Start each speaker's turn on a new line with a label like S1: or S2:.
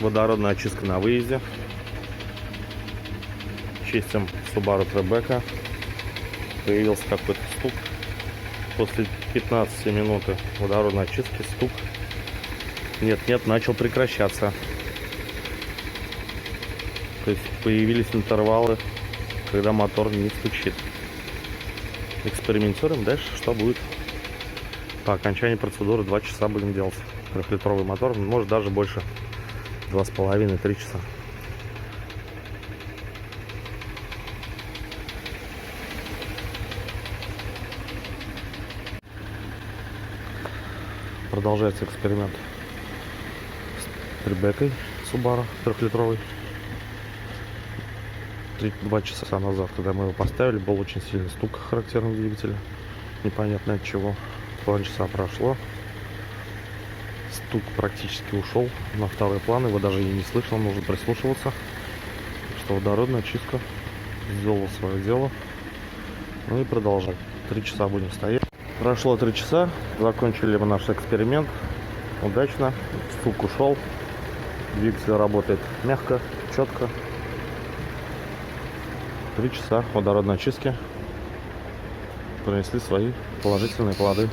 S1: Водородная очистка на выезде. Чистим Subaru Tribeca. Появился какой-то стук. После 15 минут водородной очистки стук нет, начал прекращаться. То есть появились интервалы, когда мотор не стучит. Экспериментируем дальше, что будет. По окончании процедуры 2 часа будем делать. 3-литровый мотор, может даже больше. 2,5-3 часа. Продолжается эксперимент с Трибекой Subaru 3-литровый. 2 часа назад, когда мы его поставили, был очень сильный стук характерный двигателя. Непонятно от чего. 2 часа прошло. Стук практически ушел на второй план. Его даже и не слышно, нужно прислушиваться. Так что водородная очистка сделала свое дело. Ну и продолжать. 3 часа будем стоять. Прошло 3 часа. Закончили мы наш эксперимент. Удачно. Стук ушел. Двигатель работает мягко, четко. 3 часа водородной очистки принесли свои положительные плоды.